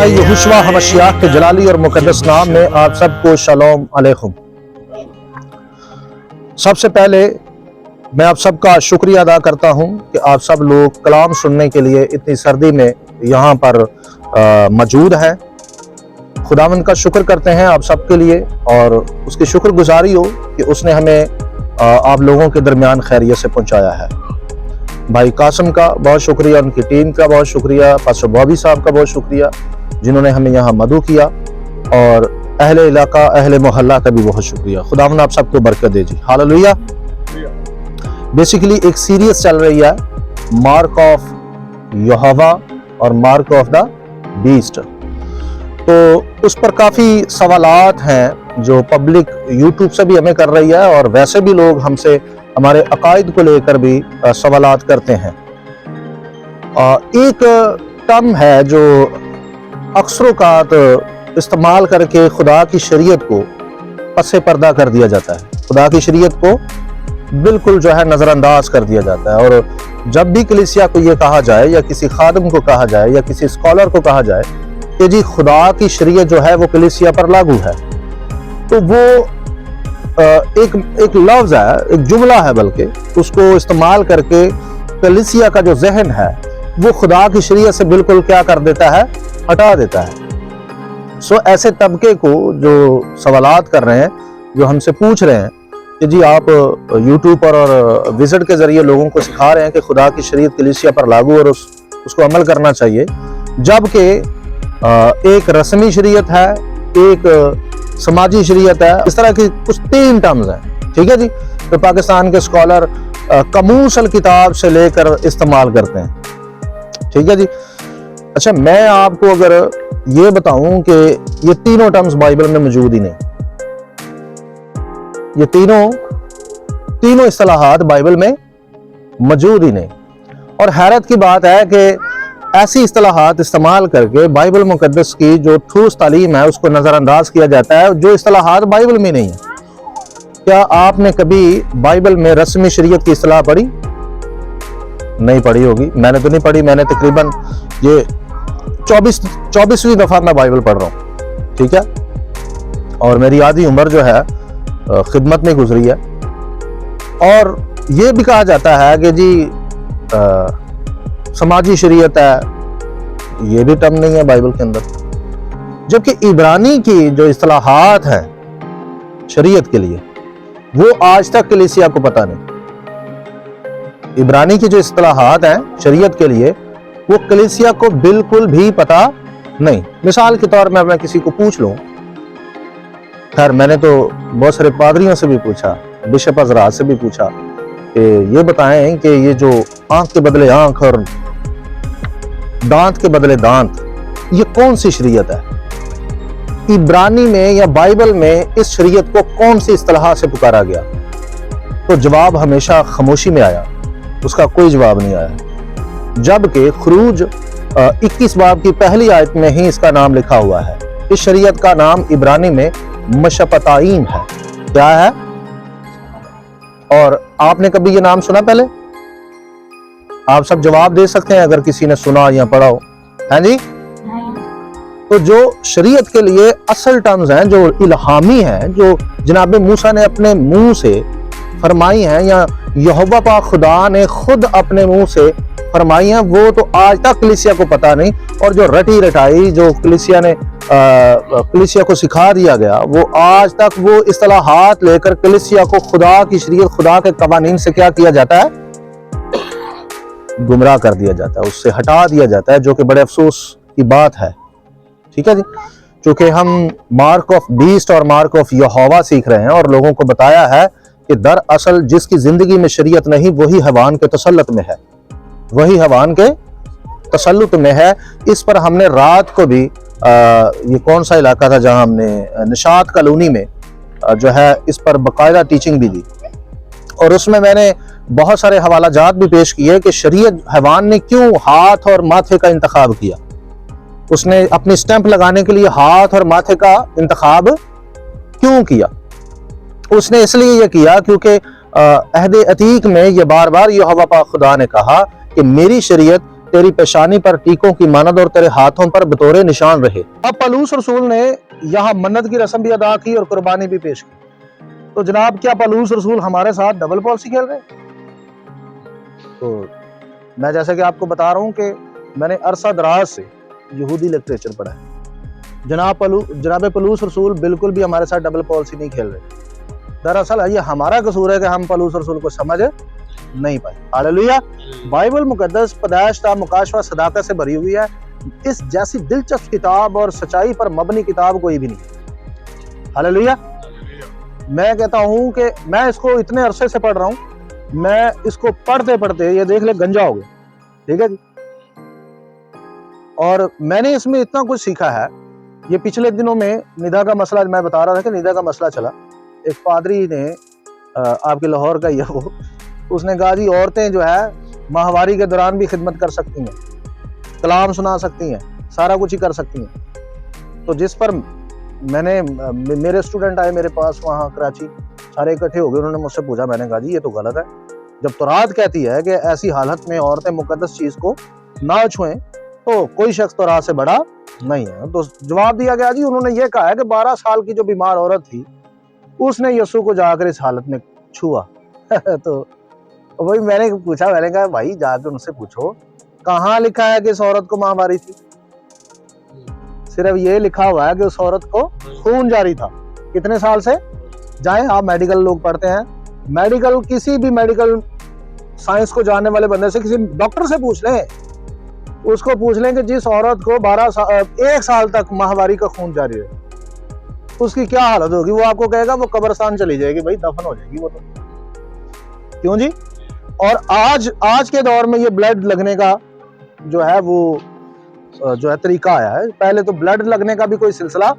यहोशुआ हमशियाह के जलाली और मुकद्दस नाम में आप सबको शलोम अलैकुम। सबसे पहले मैं आप सबका शुक्रिया अदा करता हूं कि आप सब लोग कलाम सुनने के लिए इतनी सर्दी में यहाँ पर मौजूद हैं। खुदावंद का शुक्र करते हैं आप सबके लिए और उसकी शुक्रगुजारी हो कि उसने हमें आप लोगों के दरमियान खैरियत से पहुँचाया है। भाई कासिम का बहुत शुक्रिया, उनकी टीम का बहुत शुक्रिया, पास्टर बॉबी साहब का बहुत शुक्रिया जिन्होंने हमें यहाँ मदू किया, और अहले इलाका अहले मोहल्ला का भी बहुत शुक्रिया। खुदावंद आप सबको बरकत दे जी। हालेलुया। बेसिकली एक सीरीज चल रही है मार्क ऑफ यहोवा और मार्क ऑफ द बीस्ट, तो उस पर काफ़ी सवालात हैं जो पब्लिक यूट्यूब से भी हमें कर रही है और वैसे भी लोग हमसे हमारे अकायद को लेकर भी सवालात करते हैं। एक टर्म है जो अक्सरोकात इस्तेमाल करके खुदा की शरीयत को पसे पर्दा कर दिया जाता है, खुदा की शरीयत को बिल्कुल जो है नज़रअंदाज कर दिया जाता है। और जब भी कलीसिया को ये कहा जाए या किसी खादिम को कहा जाए या किसी स्कॉलर को कहा जाए कि जी खुदा की शरीयत जो है वो कलीसिया पर लागू है, तो वो एक लफ्ज़ है, एक जुमला है, बल्कि उसको इस्तेमाल करके कलीसिया का जो जहन है वो खुदा की शरीयत से बिल्कुल क्या कर देता है, हटा देता है। सो ऐसे तबके को जो सवालात कर रहे हैं, जो हमसे पूछ रहे हैं कि जी आप यूट्यूब पर और विजिट के जरिए लोगों को सिखा रहे हैं कि खुदा की शरीयत कलीसिया पर लागू और उसको अमल करना चाहिए, जबकि एक रस्मी शरीयत है, एक समाजी शरीयत है, इस तरह की कुछ 3 टर्म्स हैं। ठीक है जी, तो पाकिस्तान के स्कॉलर कमूसल किताब से लेकर इस्तेमाल करते हैं। ठीक है जी। अच्छा, मैं आपको अगर ये बताऊं कि ये तीनों टर्म्स बाइबल में मौजूद ही नहीं, ये तीनों इस्तिलाहात बाइबल में मौजूद ही नहीं, और हैरत की बात है कि ऐसी इस्तिलाहात इस्तेमाल करके बाइबल मुकद्दस की जो ठोस तालीम है उसको नज़रअंदाज किया जाता है, जो इस्तिलाहात बाइबल में नहीं है। क्या आपने कभी बाइबल में रस्मी शरीयत की इस्तिलाह पढ़ी? नहीं पढ़ी होगी, मैंने तो नहीं पढ़ी। मैंने तकरीबन ये 24वीं दफ़ा मैं बाइबल पढ़ रहा हूँ। ठीक है, और मेरी आधी उम्र जो है खिदमत में गुजरी है। और ये भी कहा जाता है कि जी समाजी शरीयत है, ये भी टर्म नहीं है बाइबल के अंदर, जबकि इब्रानी की जो इस्तिलाहात हैं शरीयत के लिए वो आज तक कलीसिया को पता नहीं। इब्रानी की जो इस्तिलाहात हैं शरीयत के लिए वो कलीसिया को बिल्कुल भी पता नहीं। मिसाल के तौर में मैं किसी को पूछ लूं, खैर मैंने तो बहुत सारे पादरियों से भी पूछा, बिशप हजरात से भी पूछा कि ये बताएं कि ये जो आंख के बदले आंख और दांत के बदले दांत, ये कौन सी शरीयत है? इब्रानी में या बाइबल में इस शरीयत को कौन सी इस्तिलाह से पुकारा गया? तो जवाब हमेशा खामोशी में आया, उसका कोई जवाब नहीं आया, जबकि खुरूज 21 बाब की पहली आयत में ही इसका नाम लिखा हुआ है। इस शरीयत का नाम इब्रानी में मशपताइन है। क्या है? और आपने कभी ये नाम सुना पहले? आप सब जवाब दे सकते हैं अगर किसी ने सुना या पढ़ा हो। है जी? तो जो शरीयत के लिए असल टर्म्स हैं, जो इल्हामी हैं, जो जनाब मूसा ने अपने मुंह से फरमाई हैं या यहोवा पाक खुदा ने खुद अपने मुंह से फरमाई हैं, वो तो आज तक कलीसिया को पता नहीं। और जो रटी रटाई जो कलीसिया को सिखा दिया गया, वो आज तक वो इस्तिलाहात लेकर कलीसिया को खुदा की शरीयत, खुदा के कवानीन से क्या किया जाता है, गुमराह कर दिया जाता है, उससे हटा दिया जाता है, जो कि बड़े अफसोस की बात है। ठीक है जी, क्योंकि हम मार्क ऑफ बीस्ट और मार्क ऑफ यहोवा सीख रहे हैं और लोगों को बताया है कि दरअसल जिसकी जिंदगी में शरीयत नहीं वही हैवान के तसल्लुत में है, वही हैवान के तसल्लुत में है। इस पर हमने रात को भी ये कौन सा इलाका था जहां हमने निशात कॉलोनी में जो है इस पर बाकायदा टीचिंग भी दी, और उसमें मैंने बहुत सारे हवाला जात भी पेश किए कि शरीयत हैवान ने क्यों हाथ और माथे का इंतखाब किया। उसने अपनी स्टैंप लगाने के लिए हाथ और माथे का इंतखाब क्यों किया? उसने इसलिए यह किया क्योंकि अहद अतीक में यह बार बार यहोवा पाक खुदा ने कहा कि मेरी शरीयत तेरी पेशानी पर टीकों की मानद और तेरे हाथों पर बतौरे निशान रहे। अब पलूस रसूल ने यहाँ मन्नत की रस्म भी अदा की और कुर्बानी भी पेश की। तो जनाब क्या पलूस रसूल हमारे साथ डबल पॉलिसी खेल रहे? तो मैं जैसे कि आपको बता रहा हूं कि मैंने अरसा दराज से यहूदी लिटरेचर पढ़ा है। जनाब पलूस रसूल बिल्कुल भी हमारे साथ डबल पॉलिसी नहीं खेल रहे। दरअसल ये हमारा कसूर है कि हम पलूस रसूल को समझ नहीं पाए। हालेलुया। बाइबल मुकद्दस पैदाइश ता मुकाशवा सदाकत से भरी हुई है। इस जैसी दिलचस्प किताब और सच्चाई पर मबनी किताब कोई भी नहीं। हालेलुया। मैं कहता हूं कि मैं इसको इतने अरसे से पढ़ रहा हूं, मैं इसको पढ़ते पढ़ते ये देख ले गंजा हो गया। ठीक है जी। और मैंने इसमें इतना कुछ सीखा है। ये पिछले दिनों में निदा का मसला, मैं बता रहा था कि निदा का मसला चला। एक पादरी ने आपके लाहौर का ही है वो, उसने कहा जी औरतें जो है माहवारी के दौरान भी खिदमत कर सकती हैं, कलाम सुना सकती हैं, सारा कुछ ही कर सकती हैं। तो जिस पर मेरे स्टूडेंट आए मेरे पास वहाँ कराची, सारे इकट्ठे हो गए, उन्होंने मुझसे पूछा। मैंने कहा जी ये तो गलत है। जब तौरात कहती है कि ऐसी हालत में औरतें मुकद्दस चीज को ना छुएं तो कोई शख्स तौरात से बड़ा नहीं है। तो जवाब दिया गया जी उन्होंने ये कहा है कि 12 साल की जो बीमार औरत थी उसने यीशु को जाकर इस हालत में छुआ। तो वही मैंने पूछा, मैंने कहा भाई जाकर उनसे पूछो कहाँ लिखा है कि इस औरत को महामारी थी? सिर्फ ये लिखा हुआ है कि उस औरत को खून जारी था। कितने साल से? जाएं आप मेडिकल लोग पढ़ते हैं, मेडिकल किसी भी मेडिकल साइंस को जानने वाले बंदे से, किसी डॉक्टर से पूछ लें, उसको पूछ लें कि जिस औरत को 1 साल तक माहवारी का खून जारी है उसकी क्या हालत होगी। वो आपको कहेगा वो कब्रिस्तान चली जाएगी, भाई दफन हो जाएगी वो तो। क्यों जी? और आज के दौर में ये ब्लड लगने का जो है वो जो है तरीका आया है। पहले तो ब्लड लगने का भी कोई सिलसिला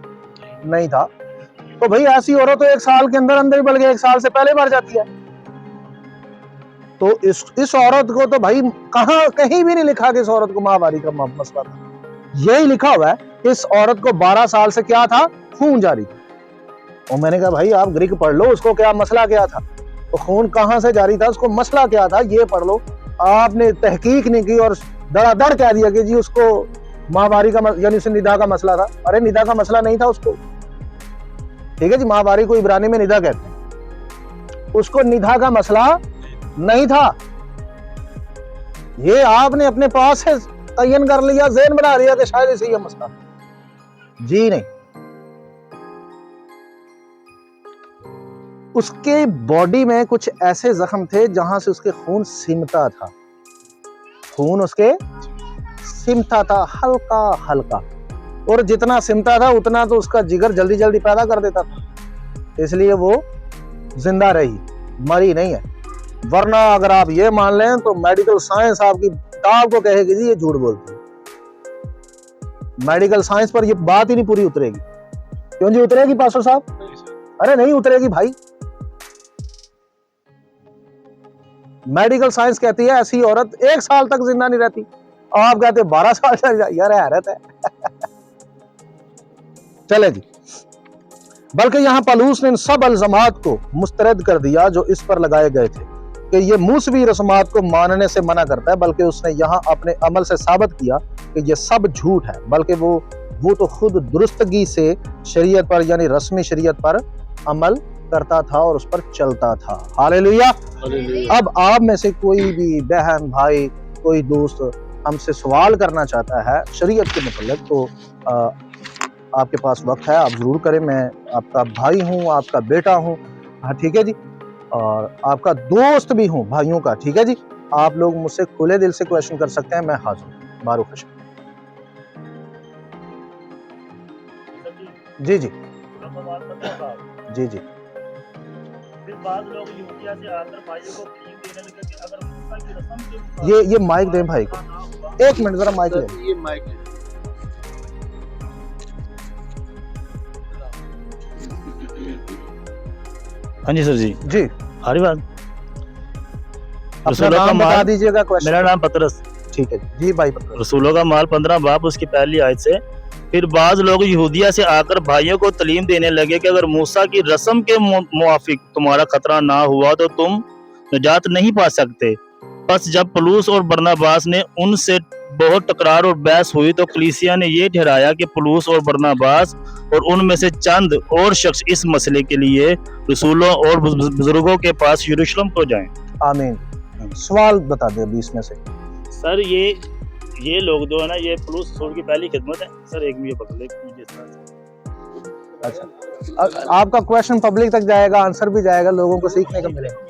नहीं था। तो भाई ऐसी औरत तो 1 साल के अंदर अंदर ही, बल्कि 1 साल से पहले मर जाती है। तो इस औरत को तो भाई कहीं भी नहीं लिखा कि इस औरत को माहवारी का मसला था। यही लिखा हुआ है इस औरत को 12 साल से क्या था? खून जारी था। और मैंने कहा भाई आप ग्रीक पढ़ लो, उसको क्या मसला क्या था, तो खून कहां से जारी था, उसको मसला क्या था, ये पढ़ लो। आपने तहकीक नहीं की और धड़ाधड़ कह दिया कि जी उसको माहवारी का यानी उसे निदा का मसला था। अरे निदा का मसला नहीं था उसको। ठीक है जी, माहवारी को इब्रानी में निदा कहते हैं, उसको निदा का मसला नहीं था। ये आपने अपने पास से तयन कर लिया, ज़हन बना लिया कि शायद इसे ये मसला। जी नहीं, उसके बॉडी में कुछ ऐसे जख्म थे जहां से उसके खून सिमटा था। खून उसके सिमटा था हल्का हल्का, और जितना सिमटा था उतना तो उसका जिगर जल्दी जल्दी पैदा कर देता था, इसलिए वो जिंदा रही, मरी नहीं है। वरना अगर आप ये मान लें तो मेडिकल साइंस आपकी किताब को कहेगी जी ये झूठ बोलती है। मेडिकल साइंस पर ये बात ही नहीं पूरी उतरेगी। क्यों जी उतरेगी पास्टर साहब? अरे नहीं उतरेगी भाई। मेडिकल साइंस कहती है ऐसी औरत 1 साल तक जिंदा नहीं रहती, आप कहते 12 साल तक। यार हैरत है। चले जी। बल्कि यहाँ पलूस ने इन सब अल्ज़ामात को मुस्तरद कर दिया जो इस पर लगाए गए थे कि ये मूसवी रस्मात को मानने से मना करता है, बल्कि उसने यहाँ अपने अमल से साबित किया कि ये सब झूठ है। बल्कि वो तो खुद दुरुस्तगी से शरीयत पर यानी रस्मी शरीयत पर अमल करता था और उस पर चलता था। हालेलुया। अब आप में से कोई भी बहन भाई कोई दोस्त हमसे सवाल करना चाहता है शरीयत के मतलब, तो आपके पास वक्त है, आप जरूर करें। मैं आपका भाई हूँ, आपका बेटा हूँ, हाँ ठीक है जी, और आपका दोस्त भी हूँ भाइयों का। ठीक है जी, आप लोग मुझसे खुले दिल से क्वेश्चन कर सकते हैं, मैं हाजिर हूँ। मारूफ हशम। जी जी जी जी। बाद लोग यूरोपिया से आकर भाइयों को तलीम देने लगे कि अगर मूसा की रस्म के ये माइक दें भाई को, 1 मिनट जरा माइक लें। ये माइक है। हाँ जी सर जी जी हरी बात। अपना नाम बता दीजिएगा। क्वेश्चन। मेरा नाम पतरस। ठीक है जी भाई पतरस। रसूलों का माल 15 बाब उसकी पहली आयत से। फिर बाज लोग यहूदिया से आकर भाइयों को तलीम देने लगे कि अगर मूसा की रस्म के मुआफिक तुम्हारा खतरा ना हुआ तो तुम निजात नहीं पा सकते। बस जब पलूस और बरनबास ने उनसे बहुत टकरार और बहस हुई तो कलीसिया ने ये ठहराया कि पौलुस और बरनबास और उनमें से चंद और शख्स इस मसले के लिए रसूलों और बुजुर्गों के पास यरूशलेम को जाएं। आमीन। सवाल बता दे अभी इसमें से। सर ये लोग जो है ना, ये पौलुस रसूल की पहली खिदमत है सर। एक मिनट पकड़ ले मुझे इस तरह से। अच्छा, आपका क्वेश्चन पब्लिक तक जाएगा, आंसर भी जाएगा, लोगों को सीखने को मिलेगा।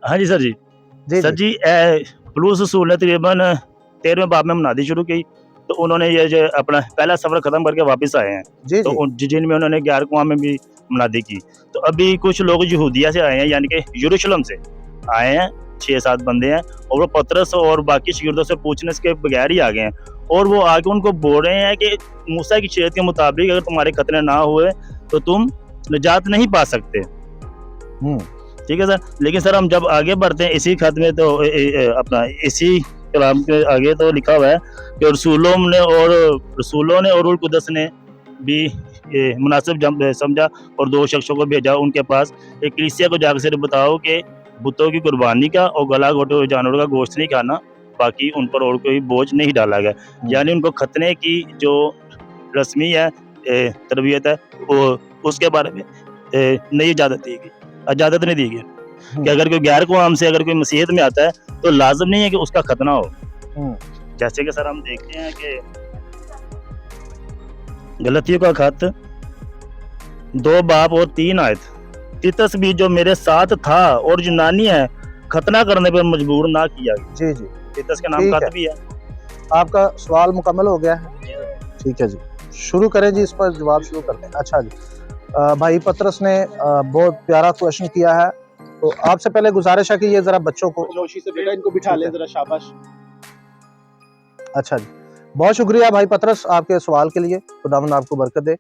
हाँ जी सर जी। जी सर जी पौलुस रसूल ने तकरीबन 13वें बाब में मनादी शुरू की, तो उन्होंने ये जो अपना पहला सफर खत्म करके वापस आए हैं। जी तो जिनमें उन्होंने 11 कुआं में भी मनादी की। तो अभी कुछ लोग यहूदिया से आए हैं, यानी कि यरूशलेम से आए हैं, 6-7 बंदे हैं, और वो पतरस और बाकी शागिर्दों से पूछने के बगैर ही आ गए हैं। और वो आके उनको बोल रहे हैं कि मूसा की शरीयत के मुताबिक अगर तुम्हारे खतरे ना हुए तो तुम निजात नहीं पा सकते। ठीक है सर। लेकिन सर हम जब आगे बढ़ते हैं इसी खत में, तो अपना इसी कलाम के आगे तो लिखा हुआ है कि रसूलों ने और रूह कुदस ने भी मुनासिब समझा और 2 शख्सों को भेजा उनके पास, एक कलीसिया को जाकर से बताओ कि बुतों की कुर्बानी का और गला घोटे हुए जानवरों का गोश्त नहीं खाना, बाकी उन पर और कोई बोझ नहीं डाला गया। यानी उनको खतने की जो रस्मी है तरबियत है वो उसके बारे में नहीं इजाज़त नहीं दी गई कि अगर कोई गैर कौम से अगर कोई मसीहत में आता है तो लाजम नहीं है कि उसका खतना हो। जैसे कि सर हम देखते हैं कि गलतियों का खत 2 बाब और 3 आयत, तीतस भी जो मेरे साथ था और यूनानी है खतना करने पर मजबूर ना किया गया। जी जी, तीतस के नाम खत भी है। आपका सवाल मुकम्मल हो गया है। ठीक है जी, शुरू करें जी, इस पर जवाब शुरू करते हैं। अच्छा जी, भाई पतरस ने बहुत प्यारा क्वेश्चन किया है, तो आपसे पहले गुजारिश है कि ये जरा बच्चों को नौशी से बेटा इनको बिठा ले जरा, शाबाश। अच्छा जी, बहुत शुक्रिया भाई पतरस आपके सवाल के लिए, खुदावंद आपको बरकत दे।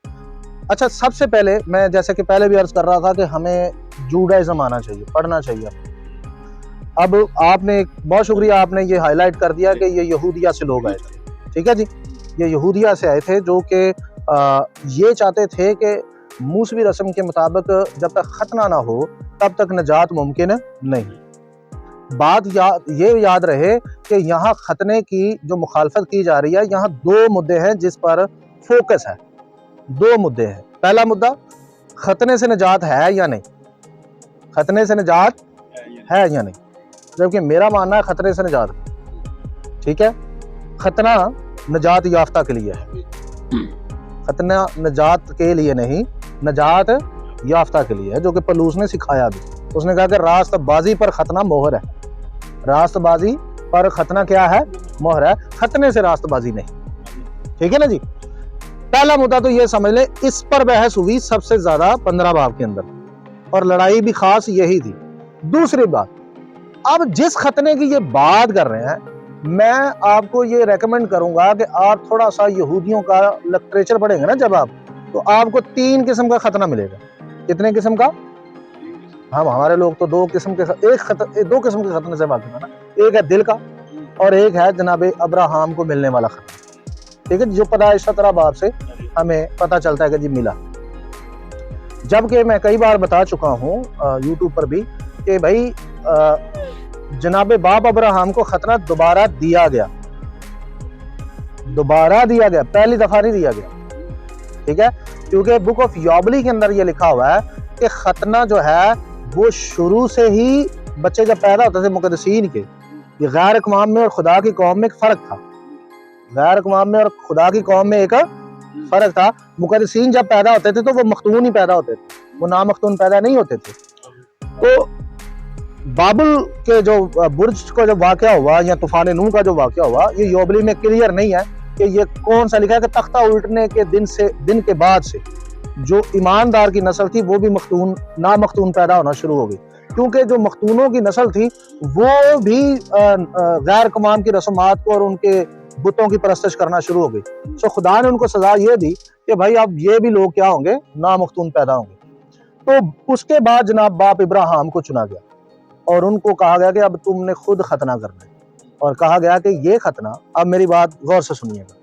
अच्छा, सबसे पहले मैं जैसे कि पहले भी अर्ज कर रहा था कि हमें जूडाइज्म आना चाहिए, पढ़ना चाहिए। अब आपने बहुत शुक्रिया, आपने ये हाईलाइट कर दिया कि ये यहूदिया से लोग आए थे। ठीक है जी, ये यहूदिया से आए थे जो कि ये चाहते थे कि मूसवी रस्म के मुताबिक जब तक खतना ना हो तब तक निजात मुमकिन नहीं। बात ये याद रहे कि यहाँ खतने की जो मुखालफत की जा रही है, यहाँ 2 मुद्दे हैं जिस पर फोकस है। 2 मुद्दे हैं। पहला मुद्दा, खतने से निजात है या नहीं, खतने से निजात है या नहीं, जबकि मेरा मानना है खतने से निजात। ठीक है, खतना निजात याफ्ता के लिए है, खतना निजात के लिए नहीं, निजात याफ्ता के लिए है, जो कि पौलुस ने सिखाया भी। उसने कहा कि रास्तबाजी पर खतना मोहर है, रास्तबाजी पर खतना क्या है, मोहर है, खतने से रास्तबाजी नहीं। ठीक है ना जी। पहला मुद्दा तो ये समझ ले, इस पर बहस हुई सबसे ज्यादा 15 बाब के अंदर, और लड़ाई भी खास यही थी। दूसरी बात, अब जिस खतने की ये बात कर रहे हैं, मैं आपको ये रेकमेंड करूंगा कि आप थोड़ा सा यहूदियों का लिटरेचर पढ़ेंगे ना जब आप, तो आपको 3 किस्म का खतना मिलेगा। कितने किस्म का? हम हमारे लोग तो 2 किस्म के 2 किस्म के खतने से वाकिफ है ना। एक है दिल का और एक है जनाब अब्राहम को मिलने वाला खतना। ठीक है, जो पैदाइश 17 बाब से हमें पता चलता है कि जी मिला। जबकि मैं कई बार बता चुका हूँ यूट्यूब पर भी कि भाई जनाब बाप अब्राहम को खतना दोबारा दिया गया, पहली दफा नहीं दिया गया। ठीक है, क्योंकि बुक ऑफ योबली के अंदर ये लिखा हुआ है कि खतना जो है वो शुरू से ही बच्चे जब पैदा होते थे मुकद्दसीन के, ये गैर अक़वाम में और खुदा की कौम में एक फर्क था। गैर अक़वाम में और खुदा की कौम में एक फर्क था। मुकद्दसीन जब पैदा होते थे तो वो मख्तून ही पैदा होते थे, वो नामख्तून पैदा नहीं होते थे। तो बाबुल के जो बुर्ज का जो वाक़या हुआ या तूफान नूह का जो वाक़या हुआ, ये योबली में क्लियर नहीं है कि ये कौन सा लिखा है कि तख्ता उल्टने के दिन के बाद से जो ईमानदार की नस्ल थी वो भी मख्तून नामख्तून पैदा होना शुरू हो गई, क्योंकि जो मख्तूनों की नस्ल थी वो भी गैर कमाम की रस्मात को और उनके बुतों की परस्तिश करना शुरू हो गई। सो खुदा ने उनको सजा ये दी कि भाई अब ये भी लोग क्या होंगे, नामख्तून पैदा होंगे। तो उसके बाद जनाब बाप इब्राहिम को चुना गया और उनको कहा गया कि अब तुमने खुद खतना करना है, और कहा गया कि ये खतना, अब मेरी बात गौर से सुनिएगा,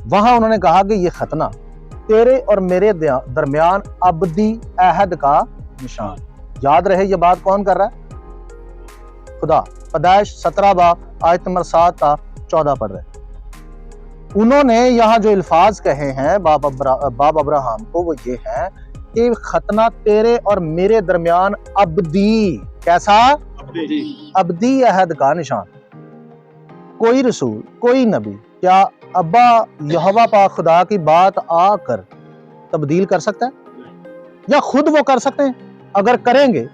वहां उन्होंने कहा कि ये खतना तेरे और मेरे दरमियान अबदी अहद का निशान। याद रहे ये बात कौन कर रहा है? खुदा, पैदाइश 17 बाब आयत नंबर 7 था 14 पढ़ रहे। उन्होंने यहाँ जो अल्फाज कहे हैं बाब अब्राहम को, वो ये है कि खतना तेरे और मेरे दरमियान अब्दी, कैसा अब्दी अहद का निशान। कोई रसूल, कोई नबी क्या अब्बा यहोवा पाक खुदा की बात आकर तब्दील कर सकता है, या खुद वो कर सकते हैं? अगर करेंगे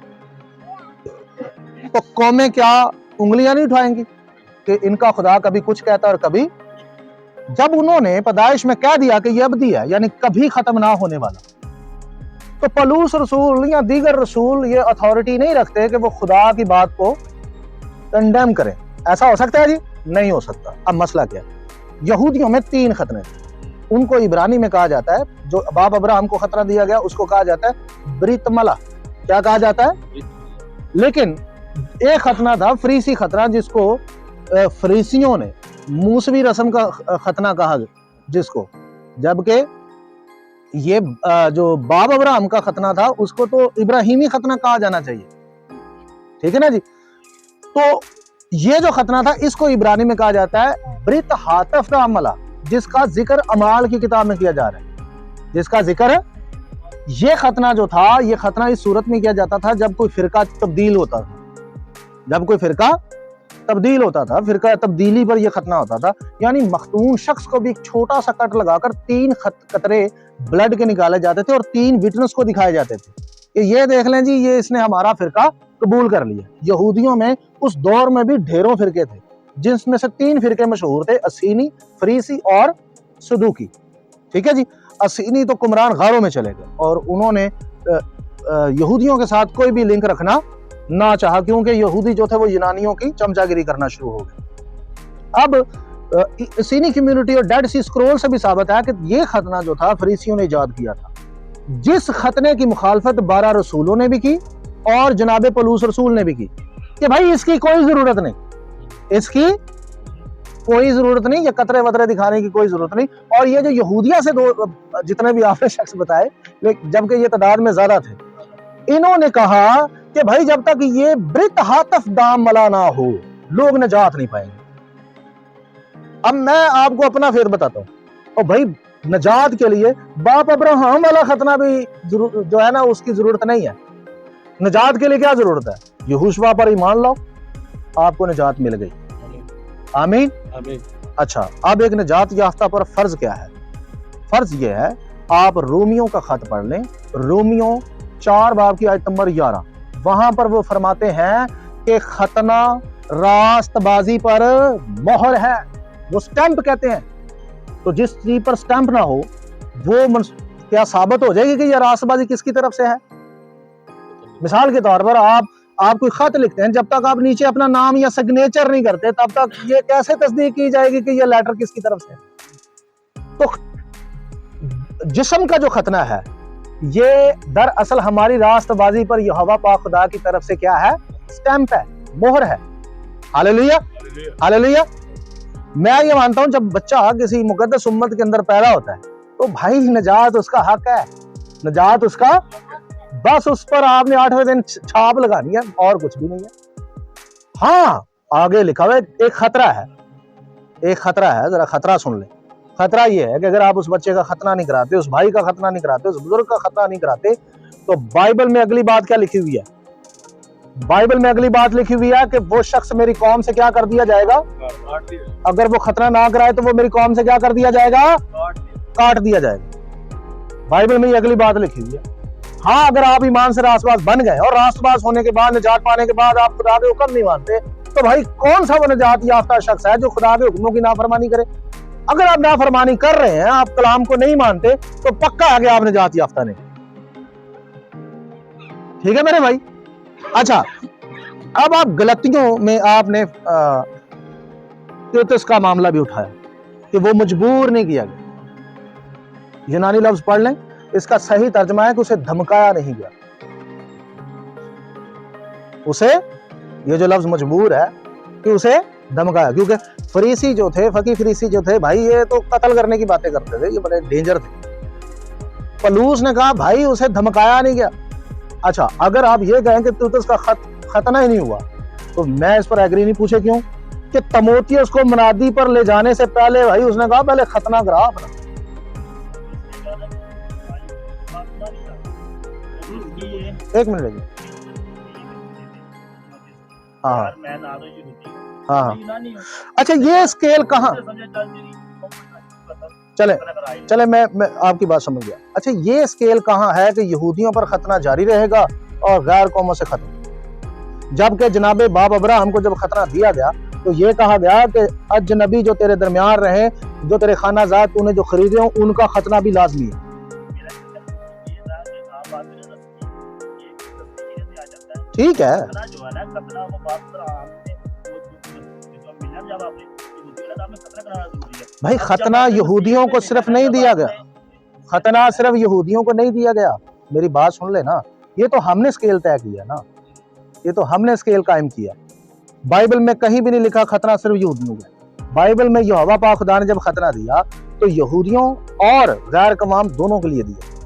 तो कौमें क्या उंगलियां नहीं उठाएंगी कि इनका खुदा कभी कुछ कहता और कभी? जब उन्होंने पैदाइश में कह दिया कि ये अब्दी है, यानी कभी खत्म ना होने वाला, तो पलूस रसूल या दीगर रसूल ये अथॉरिटी नहीं रखते कि वो खुदा की बात को कंडेम करें। ऐसा हो सकता है जी? नहीं हो सकता। अब मसला क्या है? यहूदियों में 3 खतने थे। उनको इब्रानी में कहा जाता है, जो बाब अब्राहम को खतरा दिया गया उसको कहा जाता है ब्रितमला। क्या कहा जाता है? लेकिन एक खतना था फरीसी खतना, जिसको फरीसियों ने मूसवी रस्म का खतना कहा जिसको, जबकि ये जो बाब अब्राहम का खतना था उसको तो इब्राहिमी खतना कहा जाना चाहिए। ठीक है ना जी? तो ये जो खतना था इसको इब्रानी में कहा जाता है ब्रित हातफ का अमला, जिसका जिक्र अमाल की किताब में किया जा रहा है। जिसका जिक्र, ये खतना जो था, ये खतना इस सूरत में किया जाता था जब कोई फिरका तब्दील होता था। जब कोई फिरका तब्दील होता था, फिरका तब्दीली पर यह खतना होता था, यानी मखतून शख्स को भी एक छोटा सा कट लगाकर 3 कतरे ब्लड के निकाले जाते थे और 3 विटनेस को दिखाए जाते थे कि ये देख लें जी, ये इसने हमारा फिरका कबूल कर लिया। यहूदियों में उस दौर में भी ढेरों फिरके थे, जिसमें से 3 फिरके मशहूर थे, असीनी, फरीसी और सदूकी। ठीक है जी? असीनी तो कुमरान गारों में चले गए और उन्होंने यहूदियों के साथ कोई भी लिंक रखना ना चाहा, क्योंकि यहूदी जो थे वो यूनानियों की चमचागिरी करना शुरू हो गए। अब सीनी कम्युनिटी और डेड सी स्क्रोल से भी साबित है कि ये खतना जो था फरीसियों ने इजाद किया था, जिस खतने की मुखालफत 12 रसूलों ने भी की और जनाब पलूस रसूल ने भी की कि भाई इसकी कोई जरूरत नहीं, इसकी कोई जरूरत नहीं, ये कतरे वतरे दिखाने की कोई जरूरत नहीं। और ये जो यहूदिया से जितने भी आपने शख्स बताए, जबकि ये तादाद में ज्यादा थे, इन्होंने कहा कि भाई जब तक ये ब्रित हातफ दाम मला ना हो, लोग नजात नहीं पाएंगे। अब मैं आपको अपना फेर बताता हूँ, और भाई नजात के लिए बाप अब्राहम वाला खतना भी जो है ना, उसकी जरूरत नहीं है। नजात के लिए क्या जरूरत है? यहोशुआ पर ईमान लाओ, आपको नजात मिल गई। आमीन। अच्छा, अब एक नजात याफ्ता पर फर्ज क्या है? फर्ज ये है, आप रोमियो का खत पढ़ लें, रोमियो 4 बाब की आयत नंबर 11, वहां पर वो फरमाते हैं कि खतना रास्तबाजी पर मोहर है, वो स्टैंप कहते हैं। तो जिस चीज पर स्टैंप ना हो वो क्या साबित हो जाएगी कि ये रास्तबाजी किसकी तरफ से है? मिसाल के तौर पर आप कोई खत लिखते हैं, जब तक आप नीचे अपना नाम या सिग्नेचर नहीं करते, तब तक ये कैसे तस्दीक की जाएगी कि ये लेटर किसकी तरफ से है? तो जिस्म का जो खतना है, ये दरअसल हमारी रास्तबाजी पर यहोवा पाक खुदा की तरफ से क्या है? स्टैंप है, मोहर है। Hallelujah, hallelujah. मैं ये मानता हूं जब बच्चा किसी मुकद्दस उम्मत के अंदर पैदा होता है तो भाई नजात उसका हक है, नजात उसका, बस उस पर आपने 8वें दिन छाप लगानी है और कुछ भी नहीं है। हाँ, आगे लिखा हुआ एक खतरा है, एक खतरा है, जरा खतरा सुन ले। खतरा ये है कि अगर आप उस बच्चे का खतना नहीं कराते, उस भाई का खतना नहीं कराते, उस बुजुर्ग का खतना नहीं कराते, तो बाइबल में अगली बात क्या लिखी हुई है? बाइबल में अगली बात लिखी हुई है कि वो शख्स मेरी कौम से क्या कर दिया जाएगा? अगर वो खतना ना कराए तो वो मेरी कौम से क्या कर दिया जाएगा? काट दिया जाएगा। बाइबल में ये अगली बात लिखी हुई है। हाँ, अगर आप ईमान से रास्तबाज बन गए और रास्तबाज होने के बाद, निजात पाने के बाद आप खुदा के हुक्म नहीं मानते, तो भाई कौन सा वो निजात याफ्ता शख्स है जो खुदा के हुक्मों की नाफरमानी करे? अगर आप नाफरमानी कर रहे हैं, आप कलाम को नहीं मानते, तो पक्का है कि आप निजात याफ्ता नहीं। ठीक है मेरे भाई? अच्छा, अब आप गलतियों में आपने तीतुस का मामला भी उठाया कि वो मजबूर नहीं किया गया। यूनानी लफ्ज पढ़ लें, इसका सही तर्जमा है कि उसे धमकाया नहीं गया। उसे, ये जो लफ्ज मजबूर है, कि उसे धमकाया, क्योंकि फरीसी जो थे, फकी फरीसी जो थे, भाई ये तो कत्ल करने की बातें करते थे, ये बड़े डेंजर थे। पलूस ने कहा भाई उसे धमकाया नहीं गया। अच्छा, अगर आप ये कहें कि तीतुस का खतना ही नहीं हुआ, तो मैं इस पर एग्री नहीं, पूछे क्यों? कि तमोथियस को मनादी पर ले जाने से पहले भाई उसने कहा पहले खतना करा अपना। एक मिनट लगी। हाँ हाँ, अच्छा ये स्केल कहाँ, चले मैं आपकी बात समझ गया। अच्छा ये स्केल कहाँ है कि यहूदियों पर खतना जारी रहेगा और गैर कौमों से खत्म? जबकि जनाबे बाब अब्राहम को जब खतना दिया गया तो ये कहा गया कि अजनबी जो तेरे दरमियान रहे, जो तेरे खानाजात तूने जो खरीदे हो, उनका खतना भी लाजमी है। ठीक है, भाई खतना यहूदियों को सिर्फ नहीं दिया गया, खतना सिर्फ यहूदियों को नहीं दिया गया, मेरी बात सुन लेना। ये तो हमने स्केल तय किया ना, ये तो हमने स्केल कायम किया। बाइबल में कहीं भी नहीं लिखा खतना सिर्फ यहूदियों का। बाइबल में यहोवा पाक खुदा ने जब खतना दिया तो यहूदियों और गैर कवाम दोनों के लिए दिया।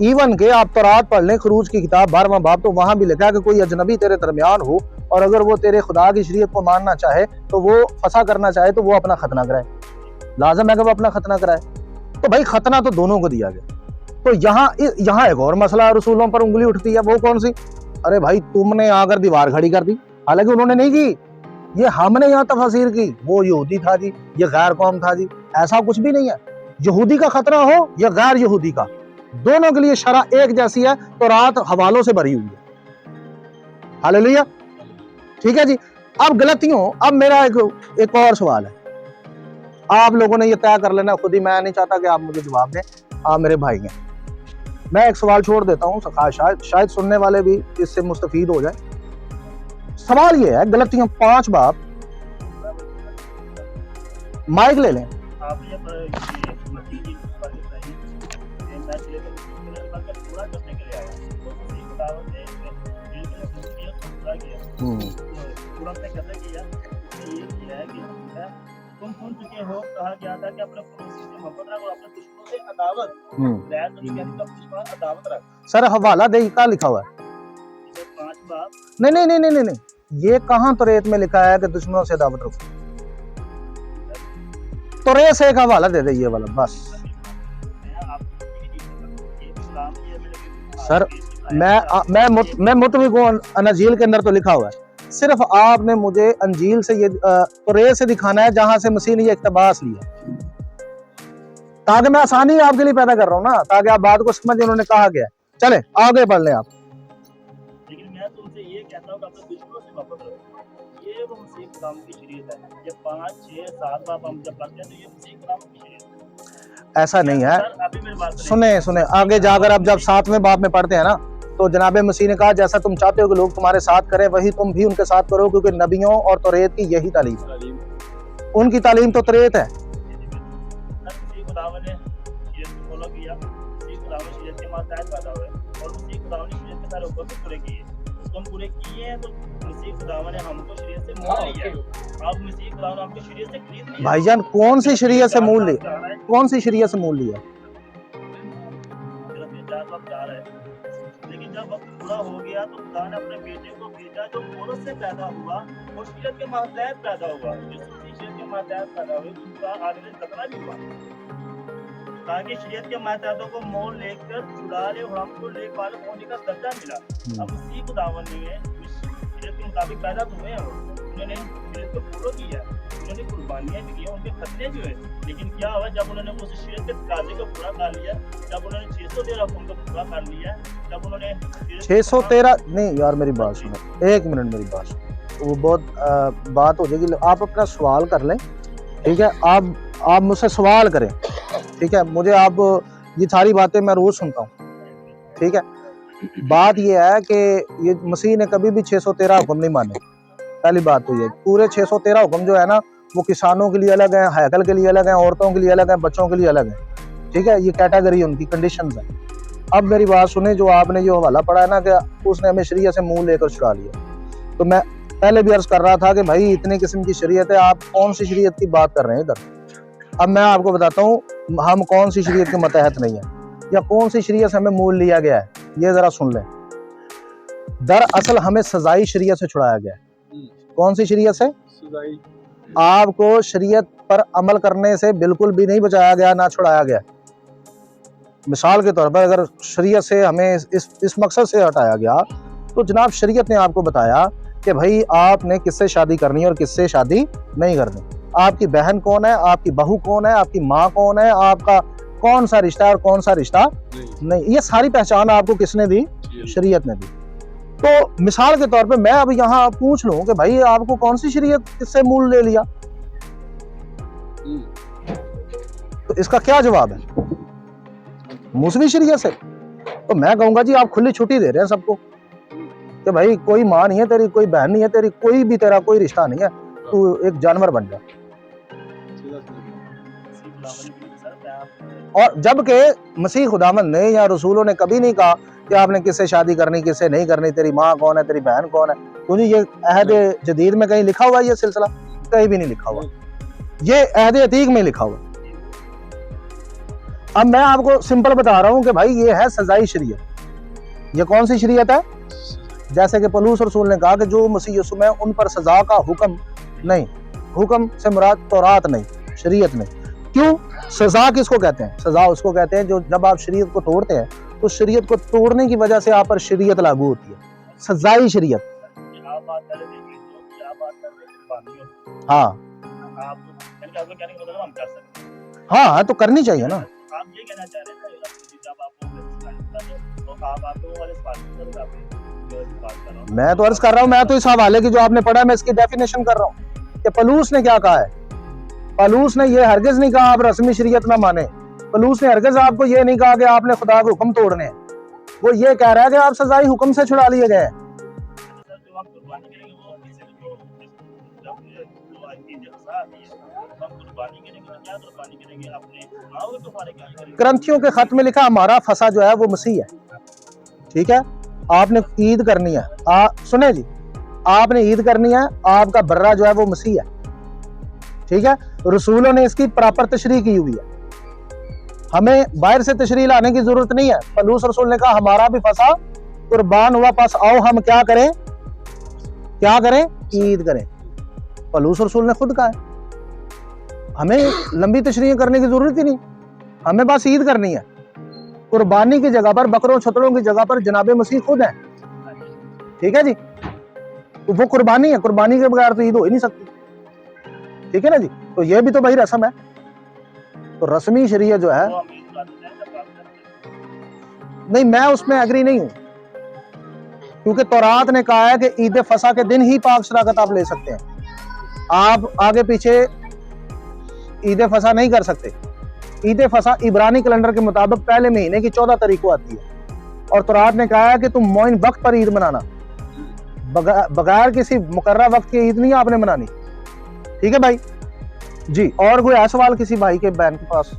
इवन के आप तौरात पढ़ लें, खरूज की किताब 12वां बाब, तो वहां भी लिखा है कि कोई अजनबी तेरे दरमियान हो और अगर वो तेरे खुदा की शरीयत को मानना चाहे तो वो फसा करना चाहे तो वो अपना खतना कराए, लाजम है कि वो अपना खतना कराए। तो भाई खतना तो दोनों को दिया गया। तो यहाँ एक और मसला रसूलों पर उंगली उठती है, वो कौन सी? अरे भाई तुमने आकर दीवार खड़ी कर दी, हालांकि उन्होंने नहीं की, ये हमने यहाँ तफसीर की। वो यहूदी था जी, ये गैर कौम था जी, ऐसा कुछ भी नहीं है। यहूदी का खतरा हो या गैर यहूदी का, दोनों के लिए शरा एक जैसी है, तो रात हवालों से भरी हुई है। हालेलुया, ठीक है जी। अब गलतियों, अब मेरा एक और सवाल है, आप लोगों ने ये तय कर लेना खुद ही, मैं नहीं चाहता कि आप मुझे जवाब दें, आप मेरे भाई हैं। मैं एक सवाल छोड़ देता हूँ, शायद सुनने वाले भी इससे मुस्तफीद हो जाए। सवाल ये है, गलतियां 5 बाब, माइक ले लें। तुम सुन चुके हो, कहा गया था कि अपने पड़ोसी से मोहब्बत रख और अपने दुश्मनों से अदावत रख। सर हवाला दे का लिखा हुआ है? 5 बाब। नहीं, ये कहाँ तौरात में लिखा है कि दुश्मनों से अदावत रखो? तौरात से एक हवाला दे दे ये वाला बस। सर मैं मुतफ़िक़ हूं, अनजील के अंदर तो लिखा हुआ है, सिर्फ आपने मुझे अंजील से ये तौरात से दिखाना है जहां से मसीह ने ये इक़्तिबास लिया, ताकि मैं आसानी आपके लिए पैदा कर रहा हूँ ना, ताकि आप बात को समझें उन्होंने कहा गया। चले आगे बढ़ लें आप। लेकिन मैं तुमसे ये कहता हूं कि अपने दुश्मनों से मोहब्बत रखो, ये वो मसीह कलाम की शरीयत है। ये 5, 6, 7 बाब हम जब पढ़ते हैं तो ये मसीह कलाम की शरीयत है। ऐसा नहीं है, सुने आगे जाकर आप जब 7वें बाब में पढ़ते हैं ना, तो जनाबे मसीह ने कहा जैसा तुम चाहते हो कि लोग तुम्हारे साथ करें वही तुम भी उनके साथ करो, क्योंकि नबियों और तौरात की यही तालीम है। उनकी तालीम तो तौरात है। भाईजान कौन सी शरीयत से मूल लिया, कौन सी शरीयत से मूल लिया? लेकिन जब वक्त पूरा हो गया तो खुदा ने अपने बेटे को भेजा जो औरत से पैदा हुआ और शरीयत के मातहत पैदा हुआ। यीशु शरीयत के मातहत पैदा हुए, उसका आखिरी खतना भी हुआ ताकि शरीयत के मातहतों को मोल लेकर छुड़ा ले और हमको लेख वाले होने का दर्जा मिला। अब उसी को दावत ने शरीयत के मुताबिक पैदा तो हुए हैं, उन्होंने शरीयत को फॉलो किया, उन्होंने कुर्बानियां भी की, उनके खतने भी हुए। लेकिन क्या हुआ जब उन्होंने उस शरीयत के तकाजे को पूरा कर लिया, जब उन्होंने 613 हुक्म को पूरा कर लिया, जब उन्होंने 613 नहीं यार, मेरी बात सुनो, एक मिनट मेरी बात सुनो, वो बहुत बात हो जाएगी। आप अपना सवाल कर लें, ठीक है? आप मुझसे सवाल करें, ठीक है? मुझे आप ये सारी बातें मैं रोज सुनता हूँ, ठीक है? बात ये है कि ये मसीह ने कभी भी 613 हुक्म नहीं माने। पहली बात तो ये, पूरे 613 हुक्म जो है ना, वो किसानों के लिए अलग है, हैकल के लिए अलग है, औरतों के लिए अलग है, बच्चों के लिए अलग है, ठीक है? ये कैटेगरी उनकी कंडीशंस है। अब मेरी बात सुने, जो आपने जो हवाला पढ़ा है ना कि उसने हमें शरीयत से मुंह लेकर छुड़ा लिया, तो मैं पहले भी अर्ज कर रहा था कि भाई इतने किस्म की शरीयत है, आप कौन सी शरीयत की बात कर रहे हैं इधर? अब मैं आपको बताता हूँ हम कौन सी शरीयत के मतहत नहीं है या कौन सी शरीयत से हमें मूल लिया गया है, ये जरा सुन लें। दरअसल हमें सजाई शरीयत से छुड़ाया गया है। कौन सी शरीयत से? सजाई आपको शरीयत पर अमल करने से बिल्कुल भी नहीं बचाया गया, ना छुड़ाया गया। मिसाल के तौर पर अगर शरीयत से हमें इस मकसद से हटाया गया तो जनाब शरीयत ने आपको बताया कि भाई आपने किससे शादी करनी है और किससे शादी नहीं करनी। आपकी बहन कौन है, आपकी बहू कौन है, आपकी माँ कौन है, आपका कौन सा रिश्ता और कौन सा रिश्ता नहीं, ये सारी पहचान आपको किसने दी? शरीयत ने दी। तो मिसाल के तौर पे मैं अब यहाँ पूछ लूं कि भाई आपको कौन सी शरीयत किससे मूल ले लिया, तो इसका क्या जवाब है? मूसवी शरीयत से। तो मैं कहूंगा जी आप खुली छुट्टी दे रहे हैं सबको कि भाई कोई माँ नहीं है तेरी, कोई बहन नहीं है तेरी, कोई भी तेरा कोई रिश्ता नहीं है, तू एक जानवर बन जा। और जबकि मसीह खुदावंद ने या रसूलों ने कभी नहीं कहा कि आपने किससे शादी करनी, किससे नहीं करनी, तेरी माँ कौन है, तेरी बहन कौन है। क्योंकि ये अहद जदीद में कहीं लिखा हुआ है ये सिलसिला? कहीं भी नहीं लिखा हुआ, ये अहद अतीक में लिखा हुआ। अब मैं आपको सिंपल बता रहा हूं कि भाई ये है सजाई शरीयत। ये कौन सी शरीयत है? जैसे कि पौलुस रसूल ने कहा कि जो मसीह यीशु में उन पर सजा का हुक्म नहीं, हुक्म से मुराद तौरात नहीं, शरीयत नहीं। क्यों? सजा किसको कहते हैं? सजा उसको कहते हैं जो जब आप शरीयत को तोड़ते हैं तो शरीयत को तोड़ने की वजह से आप पर शरीयत लागू होती है, सजाई शरीयत। हाँ हाँ, तो करनी चाहिए ना। आप ये कहना चाह रहे हैं ना जब आपको तो आप आपको वाले सवाल कर मैं तो अर्ज कर रहा हूँ, मैं तो इस हवाले की जो आपने पढ़ा है मैं इसकी डेफिनेशन कर रहा हूँ कि पौलुस ने क्या कहा है। पौलुस ने ये हरगिज नहीं कहा आप रस्मी शरीयत ना माने। पौलुस ने हरगिज आपको ये नहीं कहा कि आपने खुदा के हुक्म तोड़ने हैं। वो ये कह रहा है कि आप सजाई हुक्म से छुड़ा लिए गए। ग्रंथियों के खत में लिखा हमारा फसा जो है वो मसीह है। ठीक है, आपने ईद करनी है, सुने जी, आपने ईद करनी है, आपका बर्रा जो है वो मसीह है। ठीक है, रसूलों ने इसकी प्रॉपर तशरीह की हुई है, हमें बाहर से तशरीह लाने की जरूरत नहीं है। पौलुस रसूल ने कहा हमारा भी फसा कुर्बान हुआ, पास आओ हम क्या करें, क्या करें, ईद करें। पौलुस रसूल ने खुद कहा है, हमें लंबी तशरीह करने की जरूरत ही नहीं, हमें बस ईद करनी है। कुर्बानी की जगह पर, बकरों छतरों की जगह पर जनाबे मसीह खुद है। ठीक है जी, तो वो कुर्बानी है, कुर्बानी के बगैर तो ईद हो ही नहीं सकती। ठीक है ना जी, तो ये भी तो भाई रस्म है। तो रस्मी शरीयत जो है, नहीं मैं उसमें एग्री नहीं हूं, क्योंकि तौरात ने कहा है कि ईद फसा के दिन ही पाक शराकत आप ले सकते हैं। आप आगे पीछे ईद फसा नहीं कर सकते। ईद फसा इब्रानी कैलेंडर के मुताबिक पहले महीने की 14 तारीख को आती है, और तौरात ने कहा है कि तुम मोइन वक्त पर ईद मनाना, बगैर किसी मुकर्रर वक्त की ईद नहीं आपने मनानी। ठीक है भाई जी, और कोई सवाल किसी भाई के बहन के पास?